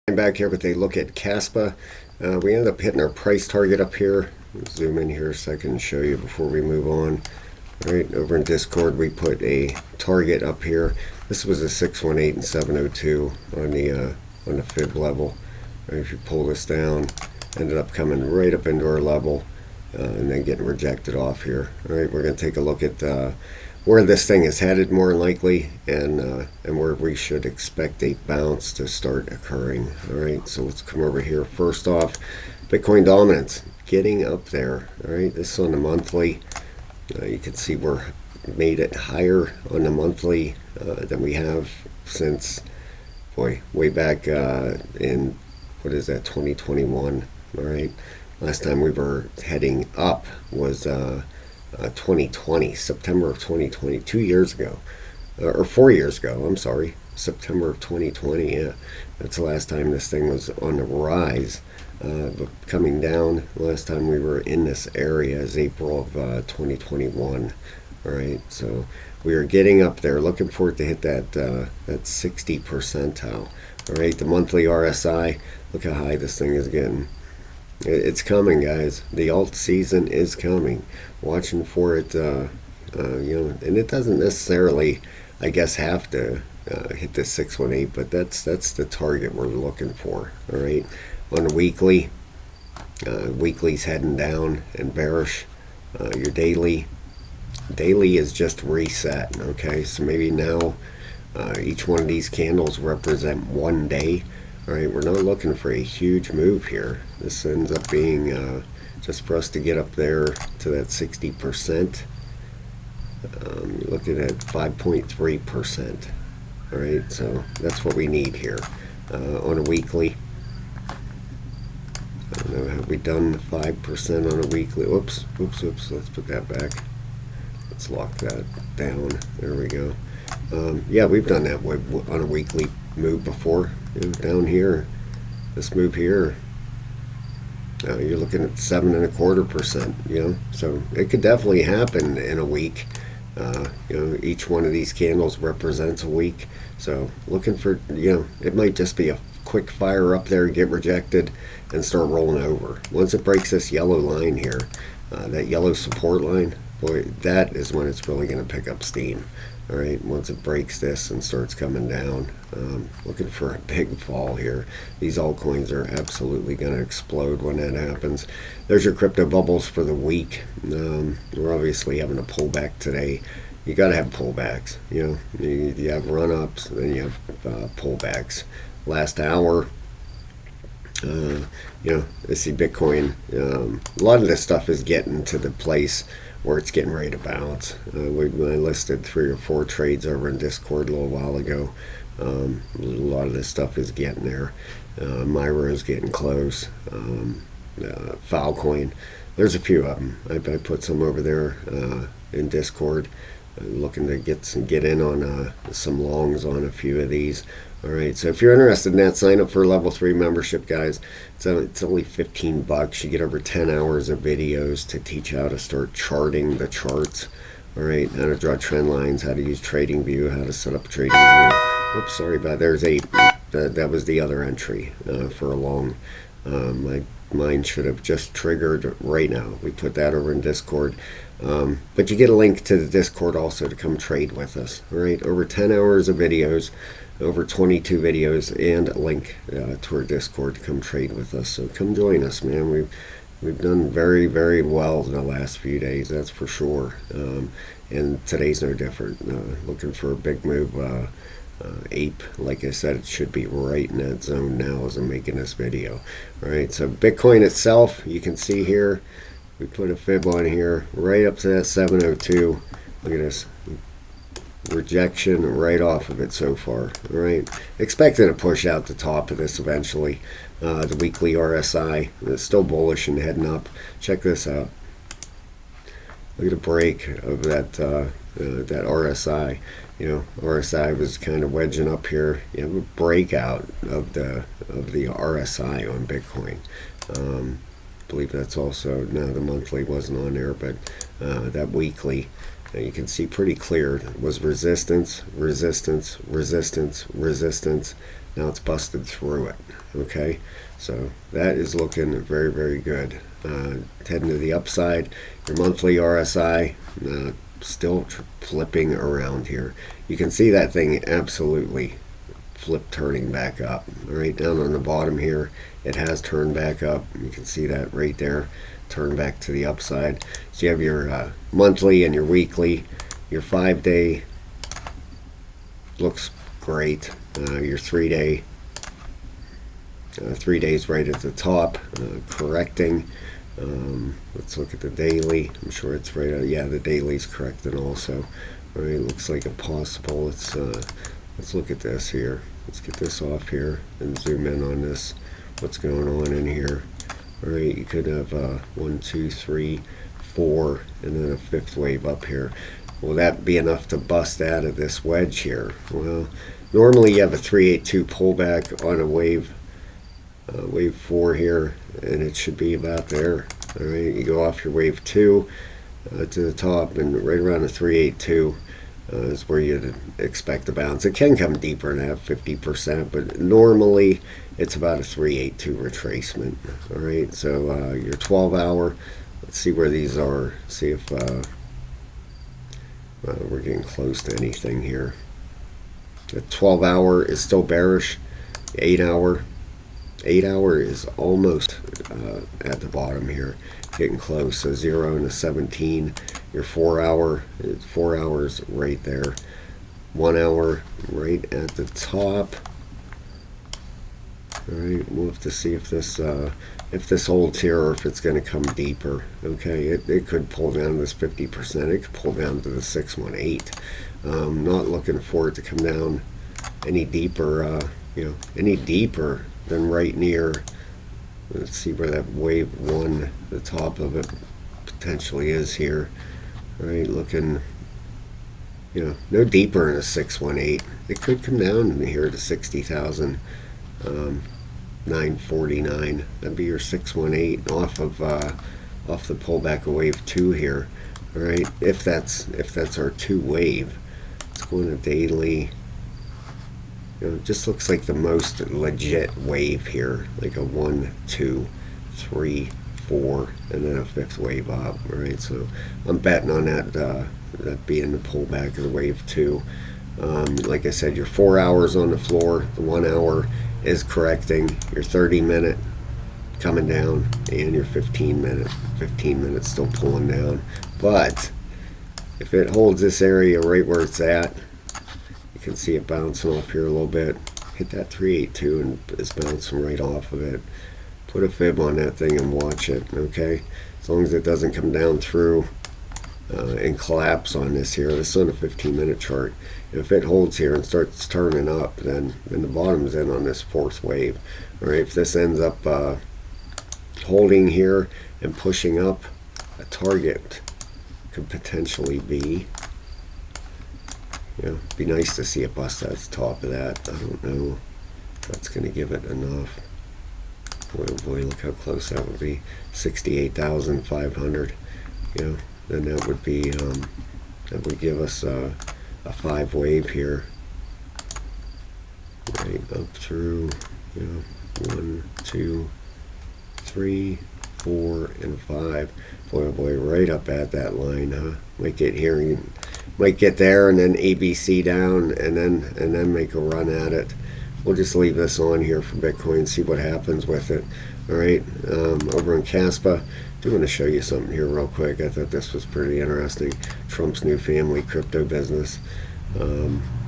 I'm back here with a look at Caspa. We ended up hitting our price target up here. Zoom in here so I can show you before we move on. All right, over in Discord we put a target up here. This was a 618 and 702 on the fib level. Right, if you pull this down, ended up coming right up into our level and then getting rejected off here. All right, we're going to take a look at where this thing is headed more likely, and where we should expect a bounce to start occurring. All right, so let's come over here. First off, Bitcoin dominance getting up there. All right, this is on the monthly. You can see we're made it higher on the monthly than we have since, boy, way back in, what is that, 2021. All right, last time we were heading up was 2020, September of 2020, 2 years ago, or 4 years ago, I'm sorry, September of 2020, yeah, that's the last time this thing was on the rise, but coming down. Last time we were in this area is April of 2021, all right, so we are getting up there, looking for it to hit that 60 percentile, all right, the monthly RSI, look how high this thing is getting. It's coming, guys. The alt season is coming. Watching for it, and it doesn't necessarily, I guess, have to hit the 618, but that's the target we're looking for. All right, on a weekly, weekly's heading down and bearish. Your daily is just reset. Okay, so maybe now each one of these candles represent one day. All right, we're not looking for a huge move here. This ends up being just for us to get up there to that 60%. You're looking at 5.3%. All right, so that's what we need here on a weekly. I don't know, have we done 5% on a weekly? Oops. Let's put that back. Let's lock that down. There we go. Yeah, we've done that on a weekly move before. Down here, this move here, you're looking at 7.25%. So it could definitely happen in a week. Each one of these candles represents a week. So looking for, it might just be a quick fire up there, get rejected, and start rolling over. Once it breaks this yellow line here, that yellow support line, boy, that is when it's really going to pick up steam. All right, once it breaks this and starts coming down, looking for a big fall here. These altcoins are absolutely going to explode when that happens. There's your crypto bubbles for the week. We're obviously having a pullback today. You got to have pullbacks. You have run-ups, then you have pullbacks. Last hour, I see Bitcoin. A lot of this stuff is getting to the place where it's getting ready to bounce. I listed 3 or 4 trades over in Discord a little while ago. A lot of this stuff is getting there. Myra is getting close. Filecoin, there's a few of them. I put some over there in Discord. Looking to get in on some longs on a few of these. All right, so if you're interested in that, sign up for level 3 membership, guys. It's only $15. You get over 10 hours of videos to teach you how to start charting the charts. All right, how to draw trend lines, how to use TradingView, how to set up TradingView. Oops, sorry about that. There's 8. That was the other entry for a long. Mine should have just triggered right now. We put that over in Discord. But you get a link to the Discord also to come trade with us. All right, over 10 hours of videos, over 22 videos, and a link to our Discord to come trade with us. So come join us, man. We've done very, very well in the last few days, that's for sure. And today's no different. Looking for a big move. Ape, like I said, it should be right in that zone now as I'm making this video. All right, so Bitcoin itself, you can see here, we put a fib on here right up to that 702. Look at this rejection right off of it so far. All right, expecting to push out the top of this eventually. The weekly RSI is still bullish and heading up. Check this out. Look at the break of that RSI. RSI was kind of wedging up here. You have a breakout of the RSI on Bitcoin. I believe that's also, no, the monthly wasn't on there, but that weekly And you can see pretty clear it was resistance, resistance, resistance, resistance. Now it's busted through it. Okay, so that is looking very, very good. Heading to the upside. Your monthly RSI still flipping around here. You can see that thing absolutely turning back up. All right, down on the bottom here, it has turned back up. You can see that right there, turn back to the upside. So you have your monthly and your weekly. Your 5-day looks great. Your 3-day, 3 days right at the top, correcting. Let's look at the daily. I'm sure it's right. Yeah, the daily's correcting also. All right, looks like a possible. Let's look at this here. Let's get this off here and zoom in on this. What's going on in here? All right, you could have 1, 2, 3, 4, and then a 5th wave up here. Will that be enough to bust out of this wedge here? Well, normally you have a 382 pullback on a wave 4 here, and it should be about there. All right, you go off your wave 2 to the top, and right around a 382 is where you'd expect to bounce. It can come deeper than that, 50%, but normally it's about a 382 retracement. All right, so your 12-hour, let's see where these are. See if we're getting close to anything here. The 12-hour is still bearish. 8-hour is almost at the bottom here, getting close. So 0 and a 17. Your 4-hour, 4 hours right there. 1 hour right at the top. All right, we'll have to see if this holds here or if it's going to come deeper. Okay, it could pull down this 50%. It could pull down to the 618. Not looking for it to come down any deeper. Any deeper than right near. Let's see where that wave 1, the top of it, potentially is here. All right, looking, no deeper in a 618. It could come down here to 60,000. 949. That'd be your 618 off the pullback of wave 2 here. All right, if that's our 2 wave. Let's go into daily. It just looks like the most legit wave here, like a 1, 2, 3, 4, and then a 5th wave up. All right, so I'm betting on that being the pullback of the wave 2. Like I said, your 4 hours on the floor, the 1 hour is correcting, your 30-minute coming down, and your 15-minute. 15 minutes still pulling down. But if it holds this area right where it's at, you can see it bouncing off here a little bit. Hit that 382 and it's bouncing right off of it. Put a fib on that thing and watch it, okay? As long as it doesn't come down through and collapse on this here. This is on a 15-minute chart. If it holds here and starts turning up, then the bottom's in on this 4th wave. All right, if this ends up holding here and pushing up, a target could potentially be, be nice to see it bust at the top of that. I don't know if that's going to give it enough. Boy, oh boy, look how close that would be. 68,500. Then that would be that would give us a 5 wave here, right up through 1, 2, 3, 4, and 5. Boy, oh boy, right up at that line, huh? Might get here, and might get there, and then ABC down, and then make a run at it. We'll just leave this on here for Bitcoin, see what happens with it. All right, over in Caspa, I want to show you something here real quick. I thought this was pretty interesting. Trump's new family crypto business.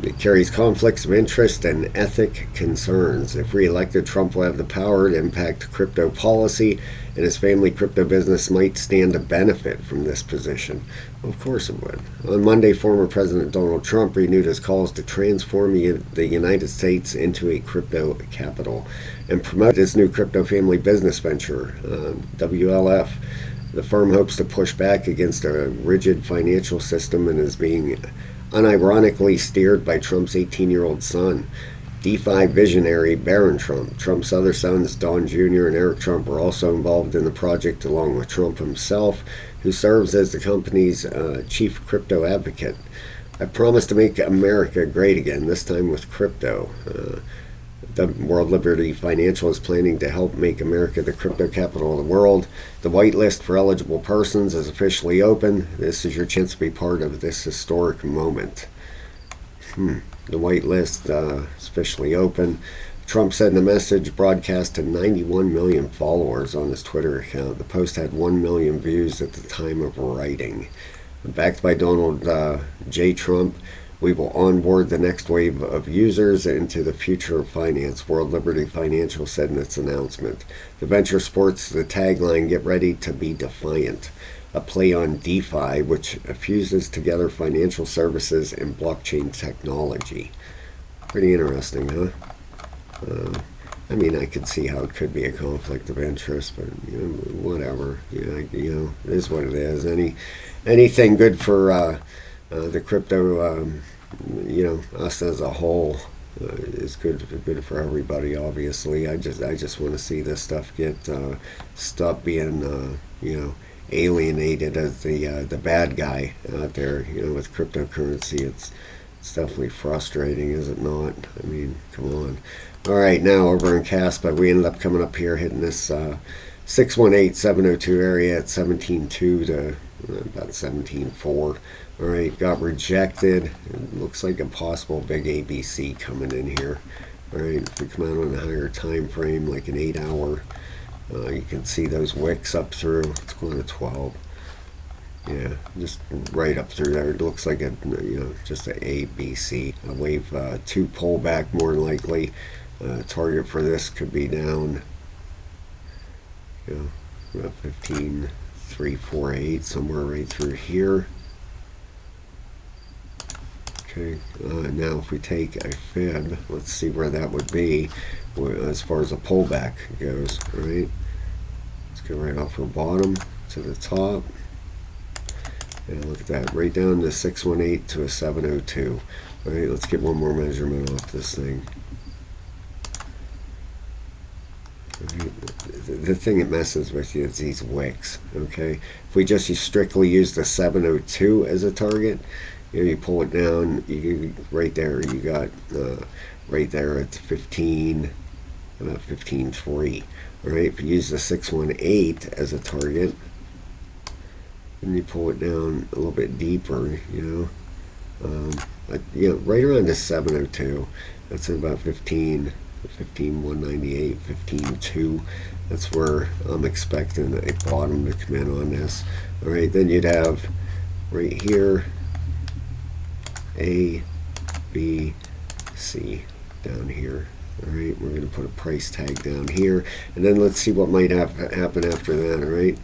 It carries conflicts of interest and ethic concerns. If re-elected, Trump will have the power to impact crypto policy, and his family crypto business might stand to benefit from this position. Of course it would. On Monday, former President Donald Trump renewed his calls to transform the United States into a crypto capital and promote his new crypto family business venture, WLF. The firm hopes to push back against a rigid financial system and is being unironically steered by Trump's 18-year-old son. DeFi visionary Barron Trump. Trump's other sons, Don Jr. and Eric Trump, were also involved in the project along with Trump himself, who serves as the company's chief crypto advocate. I promise to make America great again, this time with crypto. The World Liberty Financial is planning to help make America the crypto capital of the world. The whitelist for eligible persons is officially open. This is your chance to be part of this historic moment. The whitelist is officially open. Trump said in the message broadcast to 91 million followers on his Twitter account. The post had 1 million views at the time of writing. Backed by Donald J. Trump, we will onboard the next wave of users into the future of finance, World Liberty Financial said in its announcement. The venture sports the tagline, "Get ready to be defiant," a play on DeFi, which fuses together financial services and blockchain technology. Pretty interesting, huh? I mean, I could see how it could be a conflict of interest, but whatever. It is what it is. Anything good for the crypto, us as a whole, is good for everybody. Obviously, I just want to see this stuff stop being alienated as the bad guy out there. With cryptocurrency, it's definitely frustrating, is it not? I mean, come on. All right, now over in Caspa, we ended up coming up here, hitting this 618-702 area at 17.2 to about 17.4. All right, got rejected. It looks like a possible big ABC coming in here. All right, if we come out on a higher time frame, like an 8 hour, you can see those wicks up through. Let's go to 12. Yeah, just right up through there. It looks like just a ABC. A wave 2 pullback more than likely. Target for this could be down, about 15,348, somewhere right through here. Okay, now if we take a fib, let's see where that would be as far as a pullback goes. All right, let's go right off the bottom to the top. And look at that, right down to 618 to a 702. All right, let's get one more measurement off this thing. The thing that messes with you is these wicks. Okay, if we just strictly use the 702 as a target, you pull it down, right there, you got right there at 15.3. All right, if you use the 618 as a target, and you pull it down a little bit deeper, right around the 702. That's about 15,198, 15.2. That's where I'm expecting a bottom to come in on this. All right, then you'd have right here A, B, C down here. All right, we're going to put a price tag down here, and then let's see what might happen after that. All right.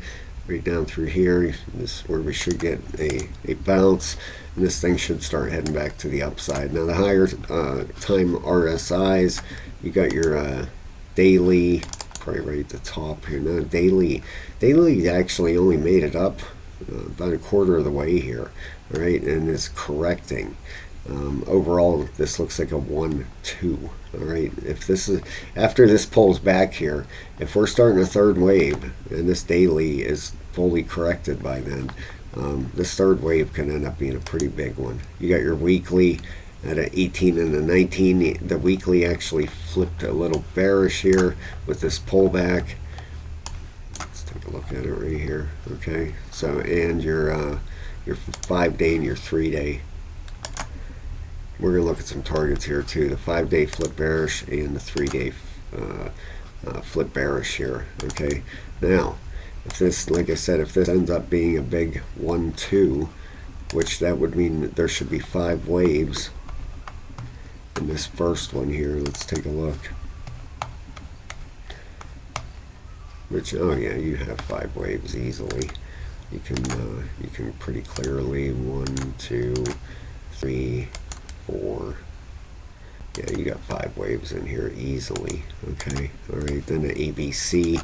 Right down through here, this is where we should get a bounce, and this thing should start heading back to the upside. Now the higher time RSIs, you got your daily, probably right at the top here. Now daily actually only made it up about a quarter of the way here, all right, and it's correcting. Overall, this looks like a 1-2. All right, if this is after this pulls back here, if we're starting a third wave and this daily is fully corrected by then, this third wave can end up being a pretty big one. You got your weekly at an 18 and a 19. The weekly actually flipped a little bearish here with this pullback. Let's take a look at it right here. Okay, so and your 5-day and your 3-day. We're going to look at some targets here too. The 5-day flip bearish and the 3-day flip bearish here. Okay. Now, if this, like I said, if this ends up being a big 1-2, which that would mean that there should be 5 waves in this first one here. Let's take a look. Which, oh yeah, you have 5 waves easily. You can pretty clearly 1, 2, 3, 4. Yeah, you got 5 waves in here easily. Okay, all right. Then the ABC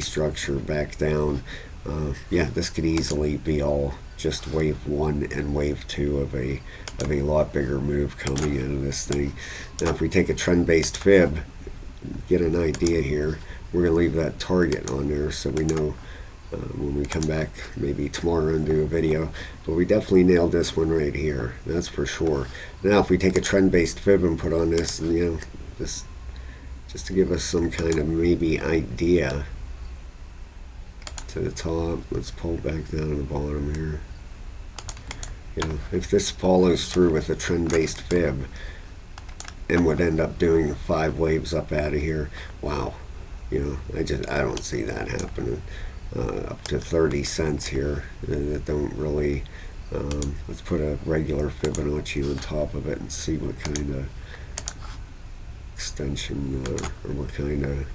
structure back down. yeah, this could easily be all just wave 1 and wave 2 of a lot bigger move coming out of this thing. Now if we take a trend-based fib, get an idea here, we're going to leave that target on there so we know when we come back maybe tomorrow and do a video. But we definitely nailed this one right here, that's for sure. Now if we take a trend-based fib and put on this, you know, this just to give us some kind of maybe idea to the top, let's pull back down to the bottom here. You know, if this follows through with a trend-based fib and would end up doing 5 waves up out of here, wow, you know, I don't see that happening. Up to 30 cents here that don't really, let's put a regular Fibonacci on top of it and see what kind of extension or what kind of,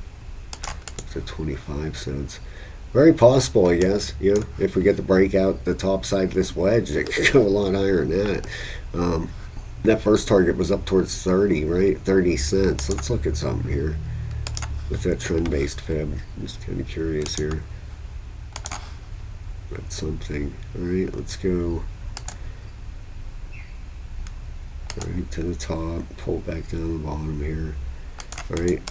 up to 25 cents. Very possible, I guess. You know, if we get the breakout the top side of this wedge, it could go a lot higher than that. That first target was up towards 30, right? 30 cents. Let's look at something here with that trend-based fib. I'm just kind of curious here. That's something. All right, let's go right to the top, pull back down the bottom here. All right,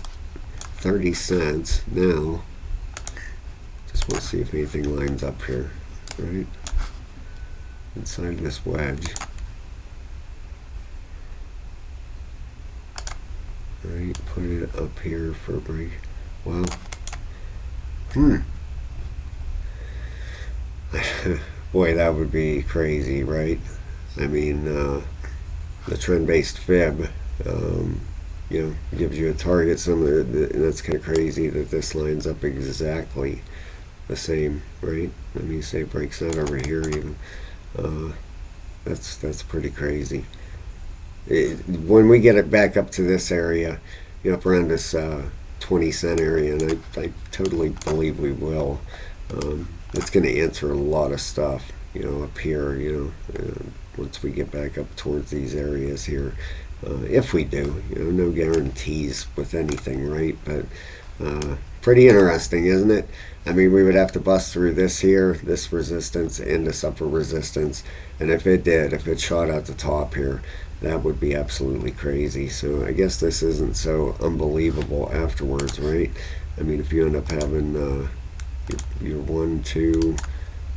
30 cents. Now, just want to see if anything lines up here, right? Inside this wedge. All right, put it up here for a break. Wow. Boy, that would be crazy, right? I mean, the trend-based fib, you know, gives you a target. And that's kind of crazy that this lines up exactly the same, right? Let me say it breaks out over here even. That's pretty crazy. When we get it back up to this area, you know, up around this 20 cent area, and I totally believe we will. It's going to answer a lot of stuff, you know, up here, you know, once we get back up towards these areas here. If we do, you know, no guarantees with anything, right? But pretty interesting, isn't it? I mean, we would have to bust through this here, this resistance, and this upper resistance. And if it did, if it shot out the top here, that would be absolutely crazy. So I guess this isn't so unbelievable afterwards, right? I mean, if you end up having your 1, 2, you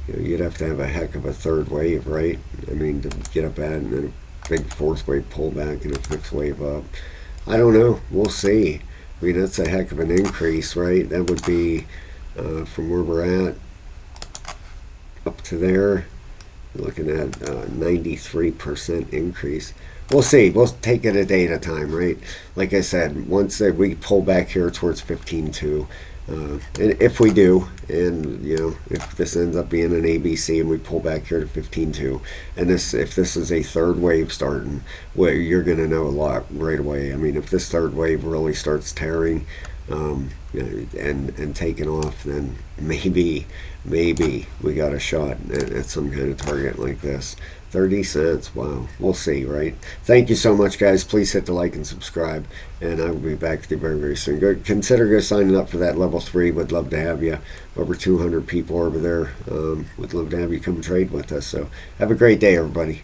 know, you'd have to have a heck of a third wave, right? I mean, to get up at it and then a big fourth wave pullback and a fifth wave up. I don't know. We'll see. I mean, that's a heck of an increase, right? That would be from where we're at up to there. You're looking at 93% increase. We'll see. We'll take it a day at a time, right? Like I said, once we pull back here towards 15.2, and if we do, and you know, if this ends up being an ABC and we pull back here to 15.2, and if this is a third wave starting, well, you're going to know a lot right away. I mean, if this third wave really starts tearing and taking off, then maybe we got a shot at some kind of target like this. 30 cents. Wow. We'll see, right? Thank you so much, guys. Please hit the like and subscribe, and I will be back with you very, very soon. Consider signing up for that level 3. Would love to have you. Over 200 people over there. Would love to have you come trade with us. So have a great day, everybody.